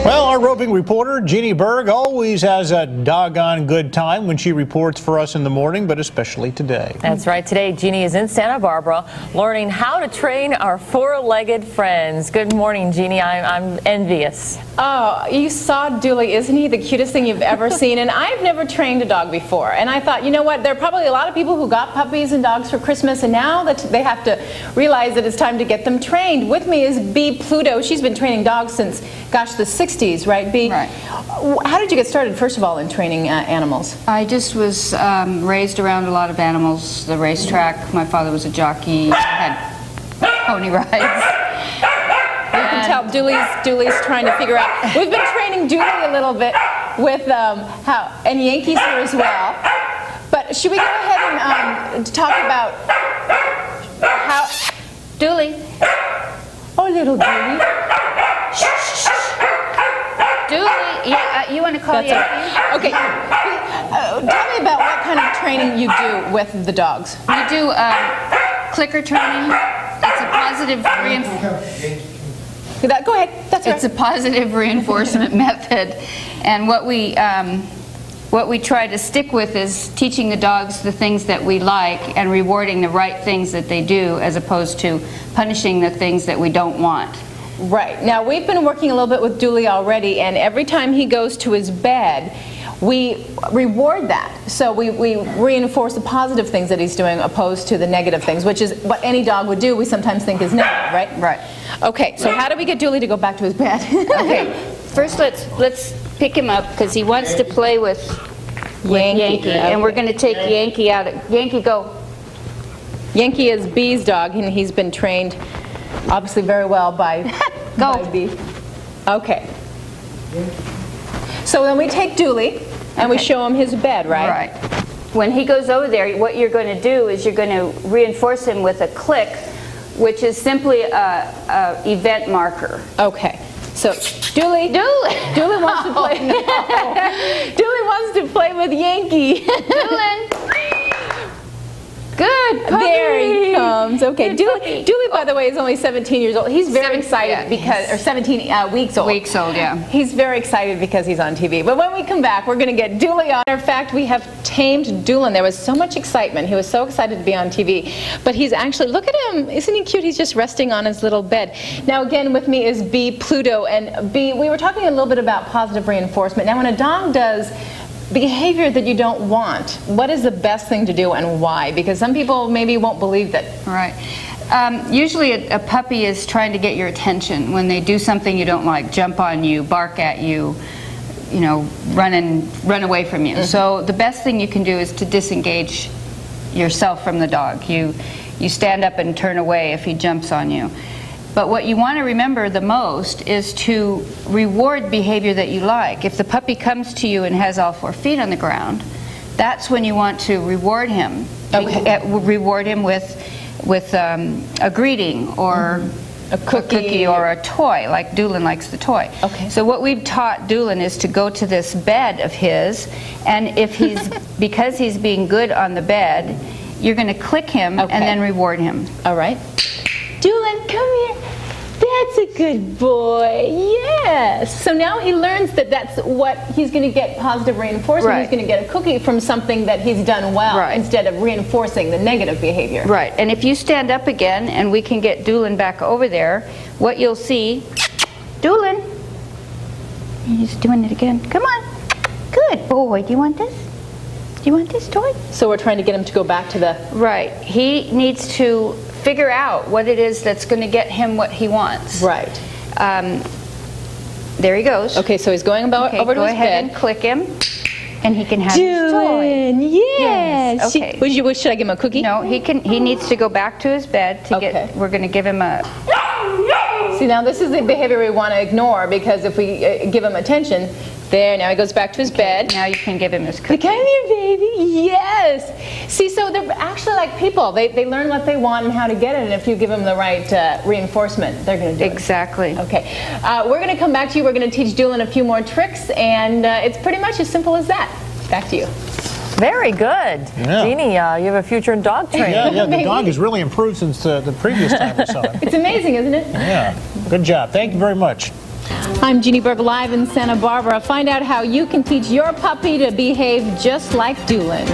Well, our roving reporter, Jeannie Berg, always has a doggone good time when she reports for us in the morning, but especially today. That's right. Today, Jeannie is in Santa Barbara learning how to train our four-legged friends. Good morning, Jeannie. I'm envious. Oh, you saw Doolin. Isn't he the cutest thing you've ever seen? And I've never trained a dog before. And I thought, you know what? There are probably a lot of people who got puppies and dogs for Christmas, and now that they have to realize that it's time to get them trained. With me is Bea Pludow. She's been training dogs since, gosh, the 60s, right, Bea? Right. How did you get started, first of all, in training animals? I just was raised around a lot of animals, the racetrack. My father was a jockey. I had pony rides. You can tell Dooley's trying to figure out. We've been training Dooley a little bit with and Yankee's here as well. But should we go ahead and talk about how Dooley. Oh, little Dooley. Dooley, yeah, you want to call Yankee? Right. Okay. Tell me about what kind of training you do with the dogs. We do clicker training. It's a positive reinforcement. Go ahead. That's right. It's a positive reinforcement method, and what we try to stick with is teaching the dogs the things that we like and rewarding the right things that they do, as opposed to punishing the things that we don't want. Right. Now, we've been working a little bit with Dooley already, and every time he goes to his bed, we reward that. So we reinforce the positive things that he's doing opposed to the negative things, which is what any dog would do we sometimes think is negative, right? Right. Okay, so how do we get Dooley to go back to his bed? Okay, first let's pick him up because he wants to play with Yankee. And we're going to take Yankee out. Yankee, go. Yankee is Bea's dog, and he's been trained obviously very well by Bea. Okay. So then we take Dooley and we show him his bed, right? Right. When he goes over there, what you're going to do is you're going to reinforce him with a click, which is simply a event marker. Okay. So Dooley wants to play. Dooley wants to play with Yankee. Doolin. Good puppy. There he comes. Okay, Dooley, by the way, is only 17 years old. He's very excited because, or 17 weeks old. Weeks old, yeah. He's very excited because he's on TV. But when we come back, we're going to get Dooley on. In fact, we have tamed Doolin. There was so much excitement. He was so excited to be on TV. But he's actually, look at him. Isn't he cute? He's just resting on his little bed. Now, again, with me is Bea Pludow. And Bea, we were talking a little bit about positive reinforcement. Now, when a dog does behavior that you don't want, what is the best thing to do and why? Because some people maybe won't believe that. Right. Usually a puppy is trying to get your attention when they do something you don't like, jump on you, bark at you, you know, run away from you. So the best thing you can do is to disengage yourself from the dog. You stand up and turn away if he jumps on you. But what you want to remember the most is to reward behavior that you like. If the puppy comes to you and has all 4 feet on the ground, that's when you want to reward him. Okay. Reward him with a greeting or a cookie or a toy, like Doolin likes the toy. Okay. So what we've taught Doolin is to go to this bed of his, and if he's because he's being good on the bed, you're going to click him and then reward him. All right. Doolin, come here. That's a good boy. Yes. So now he learns that that's what he's going to get positive reinforcement. Right. He's going to get a cookie from something that he's done well instead of reinforcing the negative behavior. Right. And if you stand up again and we can get Doolin back over there, what you'll see, Doolin, he's doing it again. Come on. Good boy. Do you want this? Do you want this toy? So we're trying to get him to go back to the... Right. He needs to figure out what it is that's going to get him what he wants. Right. There he goes. Okay, so he's going over to his bed. Go ahead and click him, and he can have his toy. Yes. Okay. Should I give him a cookie? No, he needs to go back to his bed to get. We're going to give him a. See, now this is the behavior we want to ignore, because if we give him attention, there, now he goes back to his bed. Now you can give him his cookie. Come here, baby. Yes. See, so they're actually like people. They learn what they want and how to get it, and if you give them the right reinforcement, they're going to do it. Exactly. Okay. We're going to come back to you. We're going to teach Doolin a few more tricks, and it's pretty much as simple as that. Back to you. Very good. Yeah. Jeannie, you have a future in dog training. Yeah, the dog has really improved since the previous time we saw him. It's amazing, isn't it? Yeah, good job. Thank you very much. I'm Jeannie Berg, live in Santa Barbara. Find out how you can teach your puppy to behave just like Doolin.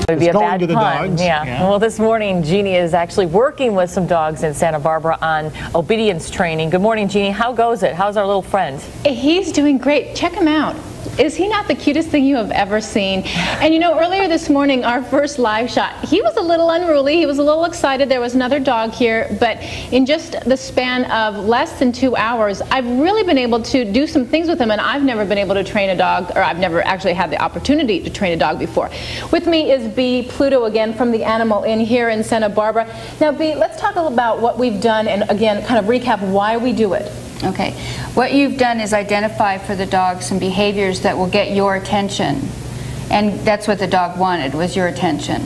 It would be a Going bad to the pun. dogs. Yeah. Well, this morning, Jeannie is actually working with some dogs in Santa Barbara on obedience training. Good morning, Jeannie. How goes it? How's our little friend? He's doing great. Check him out. Is he not the cutest thing you have ever seen? And you know, earlier this morning, our first live shot, he was a little unruly. He was a little excited. There was another dog here. But in just the span of less than 2 hours, I've really been able to do some things with him. And I've never been able to train a dog, or I've never actually had the opportunity to train a dog before. With me is Bea Pludow again from the Animal Inn here in Santa Barbara. Now, Bea, let's talk about what we've done and again, kind of recap why we do it. Okay, what you've done is identify for the dog some behaviors that will get your attention, and that's what the dog wanted, was your attention.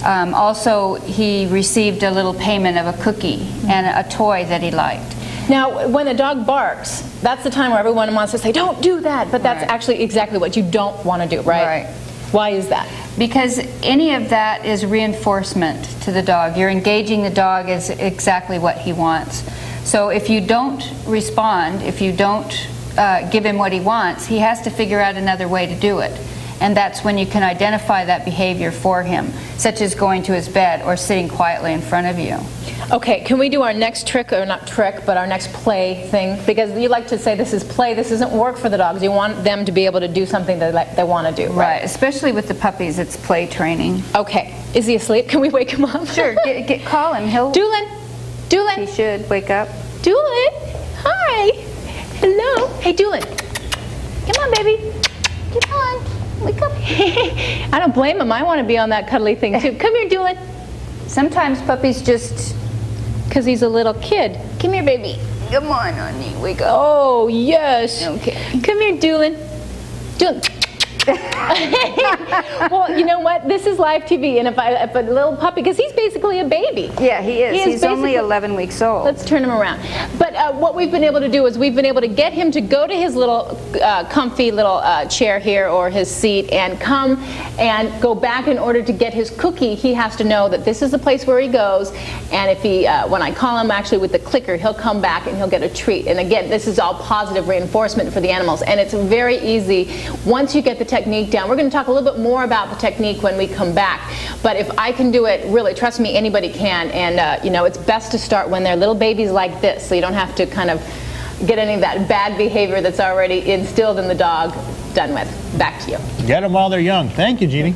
Also, he received a little payment of a cookie and a toy that he liked. Now, when a dog barks, that's the time where everyone wants to say, don't do that, but that's actually exactly what you don't want to do, right? Right. Why is that? Because any of that is reinforcement to the dog. You're engaging the dog as exactly what he wants. So if you don't respond, if you don't give him what he wants, he has to figure out another way to do it. And that's when you can identify that behavior for him, such as going to his bed or sitting quietly in front of you. Okay, can we do our next trick, or not trick, but our next play thing? Because you like to say this is play, this isn't work for the dogs. You want them to be able to do something that they want to do, right? Right, especially with the puppies, it's play training. Okay, is he asleep? Can we wake him up? Sure, call him. Doolin, Doolin. He should wake up. Doolin, hi. Hello. Hey, Doolin. Come on, baby. Come on. Wake up. I don't blame him. I want to be on that cuddly thing, too. Come here, Doolin. Sometimes puppies just... Because he's a little kid. Come here, baby. Come on, honey. Wake up. Oh, yes. Okay. Come here, Doolin. Doolin. Well, you know what? This is live TV, and if a little puppy, because he's basically a baby. Yeah, he is. He's only 11 weeks old. Let's turn him around. But what we've been able to do is we've been able to get him to go to his little comfy little chair here, or his seat, and come and go back. In order to get his cookie, he has to know that this is the place where he goes, and if he, when I call him actually with the clicker, he'll come back and he'll get a treat. And again, this is all positive reinforcement for the animals, and it's very easy once you get the technique down. We're going to talk a little bit more about the technique when we come back, but if I can do it, really, trust me, anybody can. And you know, it's best to start when they're little babies like this, so you don't have to kind of get any of that bad behavior that's already instilled in the dog done with. Back to you. Get them while they're young. Thank you, Jeannie.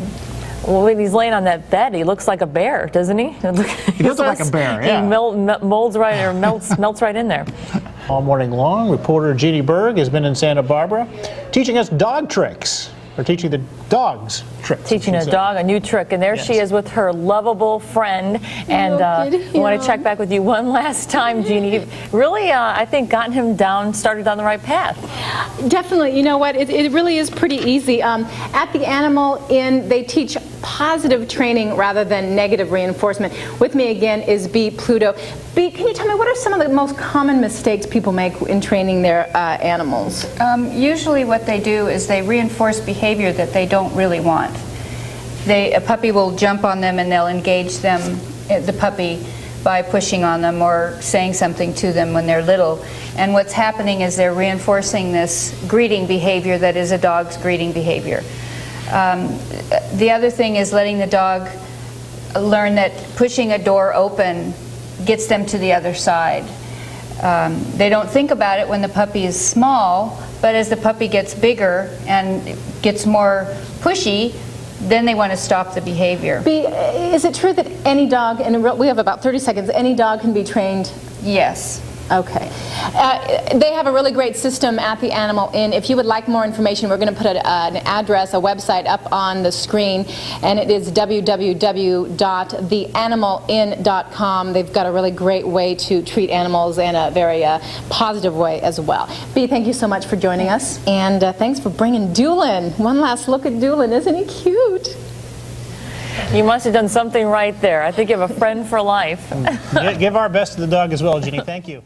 Well, when he's laying on that bed, he looks like a bear, doesn't he? He does look like a bear, yeah. He melts right in there. All morning long, reporter Jeannie Berg has been in Santa Barbara teaching us dog tricks, or teaching the dogs tricks. Teaching a dog a new trick, and there she is with her lovable friend. And I want to check back with you one last time, Jeannie. You've really, I think, gotten him started on the right path. Definitely. You know what? It really is pretty easy. At the Animal Inn, they teach positive training rather than negative reinforcement. With me again is Bea Pludow. Bea, can you tell me what are some of the most common mistakes people make in training their animals? Usually what they do is they reinforce behavior that they don't really want. A puppy will jump on them and they'll engage them, the puppy, by pushing on them or saying something to them when they're little. And what's happening is they're reinforcing this greeting behavior that is a dog's greeting behavior. The other thing is letting the dog learn that pushing a door open gets them to the other side. They don't think about it when the puppy is small, but as the puppy gets bigger and gets more pushy, then they want to stop the behavior. Bea, is it true that any dog, and we have about 30 seconds, any dog can be trained? Yes. Okay. They have a really great system at the Animal Inn. If you would like more information, we're going to put an address, a website up on the screen, and it is www.theanimalinn.com. They've got a really great way to treat animals in a very positive way as well. Bea, thank you so much for joining us, and thanks for bringing Doolin. One last look at Doolin. Isn't he cute? You must have done something right there. I think you have a friend for life. Give our best to the dog as well, Jeannie. Thank you.